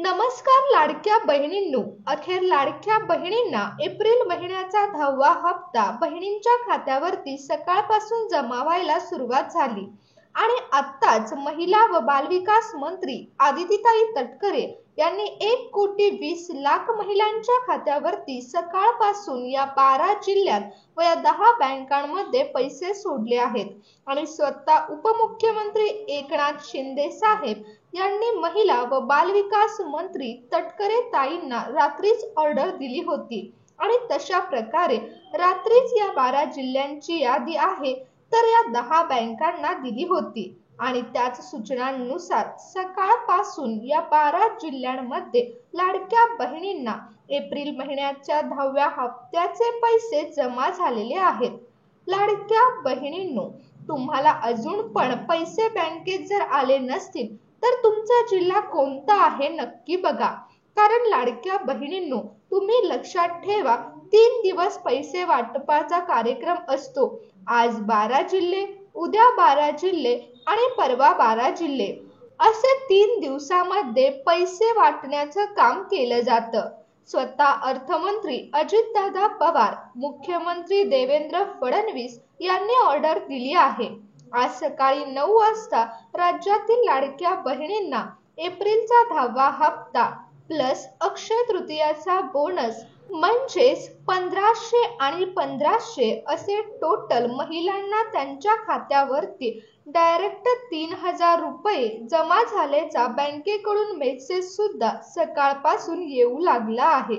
नमस्कार लाडक्या बहिणींनो, अखेर लाडक्या बहिणींना एप्रिल महिन्याचा 10वा हप्ता बहिणींच्या खात्यावरती सकाळपासून जमा व्हायला सुरुवात झाली आणि आत्ताच महिला व बालविकास मंत्री आदितीताई तटकरे यांनी 1,20,00,000 महिलांच्या खात्यावरती सकाळपासून या 12 जिल्ह्यात व या 10 बँकांमध्ये पैसे सोडले आहेत आणि स्वतः उपमुख्यमंत्री एकनाथ शिंदे साहेब यांनी महिला व बालविकास मंत्री तटकरे ताईंना रात्रीच ऑर्डर दिली होती आणि तशा प्रकारे रात्रीच या 12 जिल्ह्यांची यादी आहे तर या 10 बँकांना दिली होती आणि त्याच सूचनांनुसार सकाळपासून या 12 जिल्ह्यांमध्ये लाडक्या बहिणींना एप्रिल महिन्याच्या 10व्या हप्त्याचे पैसे जमा झालेले आहेत। लाडक्या बहिणींनो, तुम्हाला अजून पण पैसे बँकेत जर आले नसतील तर तुमचा जिल्हा कोणता आहे नक्की बघा, कारण लाडक्या बहिणींनो, तुम्ही लक्षात ठेवा 3 दिवस पैसे वाटपाचा कार्यक्रम असतो। आज 12 जिल्हे, उद्या 12 जिल्हे आणि परवा 12 जिल्हे असे 3 दिवसामध्ये पैसे वाटण्याचं काम केलं जातं। स्वतः अर्थमंत्री अजितदादा पवार, मुख्यमंत्री देवेंद्र फडणवीस यांनी ऑर्डर दिली आहे। आज सकाळी 9 वाजता राज्यातील लाडक्या बहिणींना एप्रिलचा 10वा हप्ता प्लस अक्षय तृतीयाचा बोनस म्हणजेच 1500 आणि 1500 असे टोटल महिलांना त्यांच्या खात्यावरती डायरेक्ट 3000 रुपये जमा झाल्याचा बँकेकडून मेसेज सुद्धा सकाळपासून येऊ लागला आहे।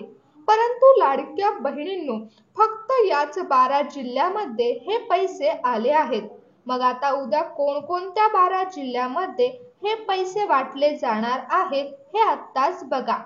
परंतु लाडक्या बहिणींनो, फक्त याच 12 जिल्ह्यामध्ये हे पैसे आले आहेत। मग आता उद्या कोणकोणत्या 12 जिल्ह्यामध्ये हे पैसे वाटले जाणार आहेत हे आत्ताच बघा।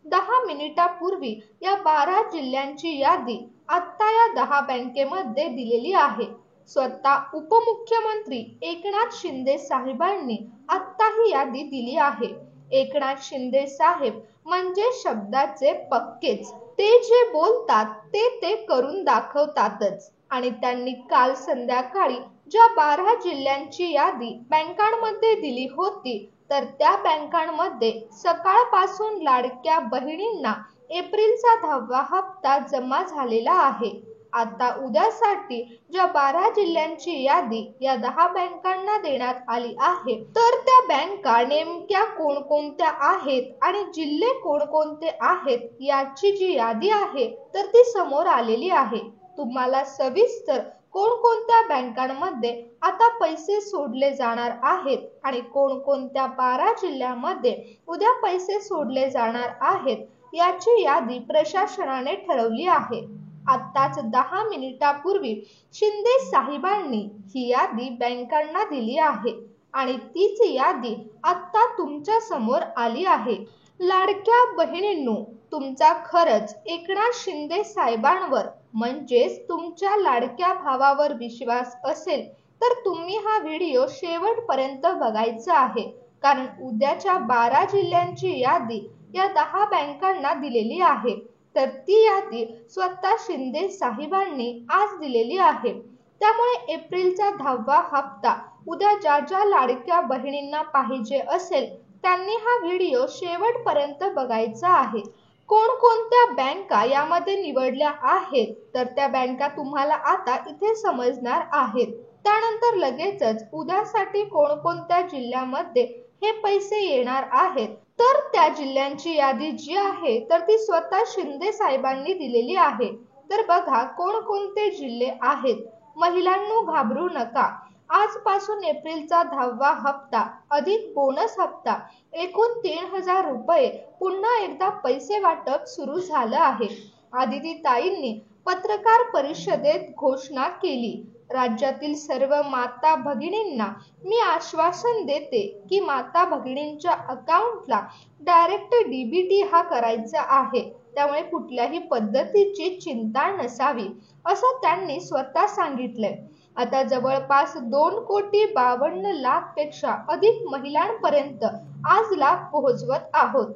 10 मिनिटापूर्वी या 12 जिल्ह्यांची यादी आत्ता या 10 बँकेमध्ये दिलेली आहे। स्वतः उपमुख्यमंत्री एकनाथ शिंदे साहेबांनी आत्ता ही यादी दिली आहे। एकनाथ शिंदे साहेब म्हणजे शब्दाचे पक्केच, ते जे बोलतात ते करून दाखवतातच आणि त्यांनी काल संध्याकाळी ज्या 12 जिल्ह्यांची यादी बँकांमध्ये दिली होती तर त्या बँकांमध्ये सकाळपासून लाडक्या बहिणींना एप्रिलचा 10वा हप्ता जमा झालेला आहे। आता उद्यासाठी ज्या 12 जिल्ह्यांची यादी या 10 बँकांना देण्यात आली आहे तर त्या बँका नेमक्या कोणकोणत्या आहेत आणि जिल्हे कोणकोणते आहेत याची जी यादी आहे तर ती समोर आलेली आहे। तुम्हाला सविस्तर कोणकोणत्या बँकांमध्ये आता पैसे सोडले जाणार आहेत आणि कोणकोणत्या 12 जिल्ह्यामध्ये उद्या पैसे सोडले जाणार आहेत याची यादी प्रशासनाने ठरवली आहे। आत्ताच 10 मिनिटापूर्वी शिंदे साहेबांनी ही यादी बँकांना दिली आहे आणि तीच यादी आत्ता तुमच्या समोर आली आहे। लाडक्या बहिणींनो, तुमचा खरंच एकनाथ शिंदे साहेबांवर म्हणजेच तुमच्या लाडक्या भावावर विश्वास असेल तर तुम्ही हा व्हिडिओ शेवटपर्यंत बघायचा आहे, कारण उद्याच्या 12 जिल्ह्यांची यादी या 10 बँकांना दिलेली आहे तर ती यादी स्वतः शिंदे साहेबांनी आज दिलेली आहे। त्यामुळे एप्रिलचा 10वा हप्ता उद्या ज्या लाडक्या बहिणींना पाहिजे असेल त्यांनी हा व्हिडिओ शेवटपर्यंत बघायचा आहे। कोणकोणत्या बँका यामध्ये निवडल्या आहेत तर त्या बँका तुम्हाला आता इथे समजणार आहेत। त्यानंतर लगेचच उद्यासाठी कोणकोणत्या जिल्ह्यामध्ये हे पैसे येणार आहेत तर त्या जिल्ह्यांची यादी जी आहे तर ती स्वतः शिंदे साहेबांनी दिलेली आहे। तर बघा कोणकोणते जिल्हे आहेत। महिलांनो, घाबरू नका। आजपासून एप्रिलचा 10वा हप्ता अधिक बोनस हप्ता एकूण 3000 रुपये पुन्हा एकदा पैसे वाटप सुरू झालं आहे। आदितीताईंनी पत्रकार परिषदेत घोषणा केली। राज्यातील सर्व माता भगिनींना मी आश्वासन देते की माता भगिनींच्या अकाउंटला डायरेक्ट डीबीटी हा करायचा आहे, त्यामुळे कुठल्याही पद्धतीची चिंता नसावी असं त्यांनी स्वतः सांगितलंय। आता जवळपास 2,52,00,000 पेक्षा अधिक महिलांपर्यंत आज लाभ पोहोचवत आहोत।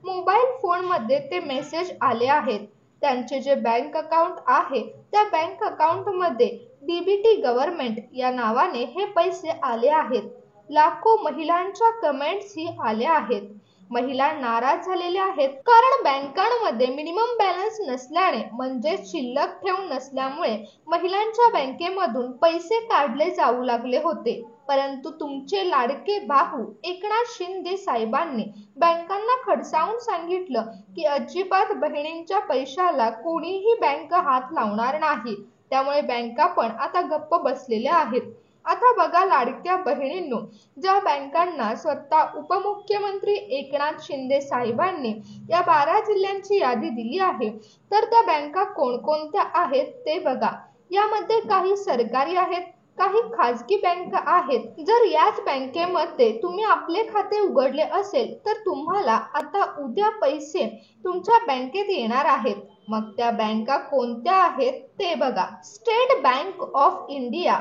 मोबाईल फोनमध्ये ते मेसेज आले आहेत। त्यांचे जे बँक अकाउंट आहे त्या बँक अकाउंटमध्ये डीबीटी गव्हर्नमेंट या नावाने हे पैसे आले आहेत। लाखो महिलांच्या कमेंट्स ही आल्या आहेत। महिला नाराज झालेल्या आहेत, कारण बँकांमध्ये मिनिमम बॅलन्स नसल्याने म्हणजे शिल्लक ठेव नसल्यामुळे महिलांच्या बँकेमधून पैसे काढले जाऊ लागले होते। परंतु तुमचे लाडके भाऊ एकनाथ शिंदे साहेबांनी बँकांना खडसावून सांगितलं की अजिबात बहिणींच्या पैशाला कोणीही बँक हात लावणार नाही। त्यामुळे बँका पण आता गप्प बसलेल्या आहेत। आता बघा लाडक्या बहिणींनो, ज्या बँकांना स्वतः उपमुख्यमंत्री एकनाथ शिंदे साहेबांनी या 12 जिल्ह्यांची यादी दिली आहे, तर त्या बँका कोणकोणत्या आहेत ते बघा। यामध्ये काही सरकारी आहेत, काही खाजगी बँक आहेत। जर याच बँकेमध्ये तुम्ही आपले खाते उघडले असेल तर तुम्हाला आता उद्या पैसे तुमच्या बँकेत येणार आहेत। मग त्या बँका कोणत्या आहेत ते बघा। State Bank of India,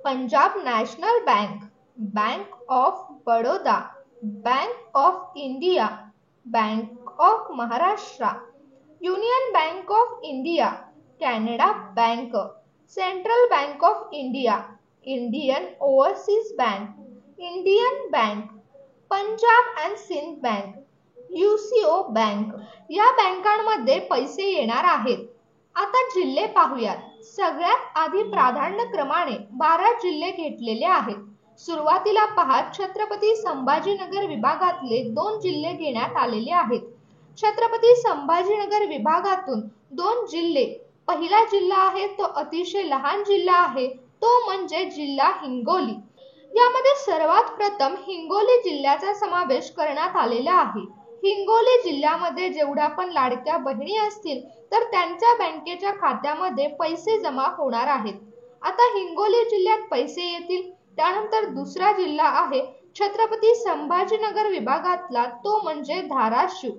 Punjab National Bank, Bank of Baroda, Bank of India, Bank of Maharashtra, Union Bank of India, Canada Bank, Central Bank of India, Indian Overseas Bank, Indian Bank, Punjab and Sind Bank, UCO bank. या बँकांमध्ये पैसे येणार आहेत। आता जिल्हे पाहूयात। सगळ्यात आधी प्राधान्यक्रमाने 12 जिल्हे घेतलेले आहेत। सुरुवातीला पहा, छत्रपती संभाजीनगर विभागातले 2 जिल्हे घेण्यात आलेले आहेत। छत्रपती संभाजीनगर विभागातून 2 जिल्हे, पहिला जिल्हा आहे तो अतिशय लहान जिल्हा आहे, तो म्हणजे जिल्हा हिंगोली। यामध्ये सर्वात प्रथम हिंगोली जिल्ह्याचा समावेश करण्यात आलेला आहे। हिंगोली जिल्ह्यामध्ये जेवढ्या पण लाडक्या बहिणी असतील तर त्यांच्या बँकेच्या खात्यामध्ये पैसे जमा होणार आहेत। आता हिंगोली जिल्ह्यात पैसे येतील। त्यानंतर दुसरा जिल्हा आहे छत्रपती संभाजीनगर विभागातला, तो म्हणजे धाराशिव।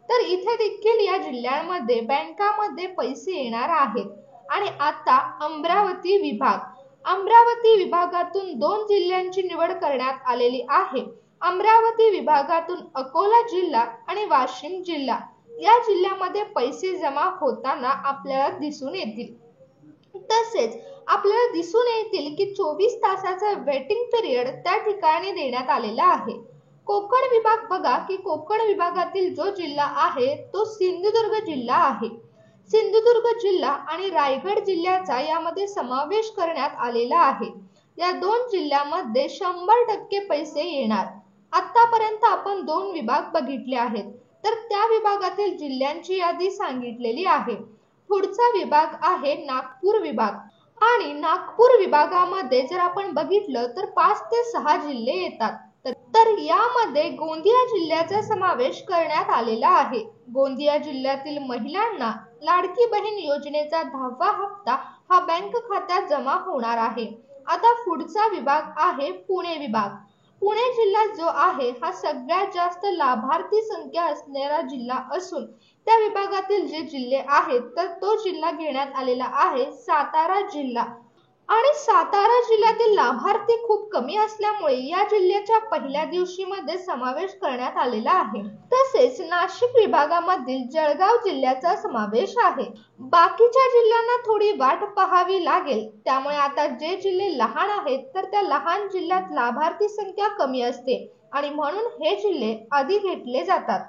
तर इथे देखील या जिल्ह्यांमध्ये बँकांमध्ये पैसे येणार आहेत। आणि आता अमरावती विभाग, अमरावती विभागातून 2 जिल्ह्यांची निवड करण्यात आलेली आहे। अमरावती विभागातून अकोला जिल्हा आणि वाशिम जिल्हा, या जिल्ह्यामध्ये पैसे जमा होताना आपल्याला दिसून येतील। तसेच आपल्याला दिसून येतील की 24 तासाचा वेटिंग पिरियड त्या ठिकाणी देण्यात आलेला आहे। कोकण विभाग बघा की कोकण विभागातील जो जिल्हा आहे तो सिंधुदुर्ग जिल्हा आहे। सिंधुदुर्ग जिल्हा आणि रायगड जिल्ह्याचा यामध्ये समावेश करण्यात आलेला आहे। या 2 जिल्ह्यामध्ये 100% पैसे येणार। आतापर्यंत आपण 2 विभाग बघितले आहेत, तर त्या विभागातील जिल्ह्यांची यादी सांगितलेली आहे। पुढचा विभाग आहे नागपूर विभाग आणि नागपूर विभागामध्ये जर आपण बघितलं तर 5 ते 6 जिल्हे येतात। तर यामध्ये गोंदिया जिल्ह्याचा समावेश करण्यात आलेला आहे। गोंदिया जिल्ह्यातील महिलांना लाडकी बहीण योजनेचा 10वा हप्ता हा बँक खात्यात जमा होणार आहे। आता पुढचा विभाग आहे पुणे विभाग। पुणे जिल्हा जो आहे हा सगळ्यात जास्त लाभार्थी संख्या असणारा जिल्हा असून त्या विभागातील जे जिल्हे आहेत तर तो जिल्हा घेण्यात आलेला आहे सातारा जिल्हा। आणि सातारा जिल्ह्यातील लाभार्थी खूप कमी असल्यामुळे या जिल्ह्याच्या पहिल्या दिवशी मध्ये समावेश करण्यात आलेला आहे। तसेच नाशिक विभागामधील जळगाव जिल्ह्याचा समावेश आहे। बाकीच्या जिल्ह्यांना थोडी वाट पाहावी लागेल। त्यामुळे आता जे जिल्हे लहान आहेत तर त्या लहान जिल्ह्यात लाभार्थी संख्या कमी असते आणि म्हणून हे जिल्हे आधी घेतले जातात।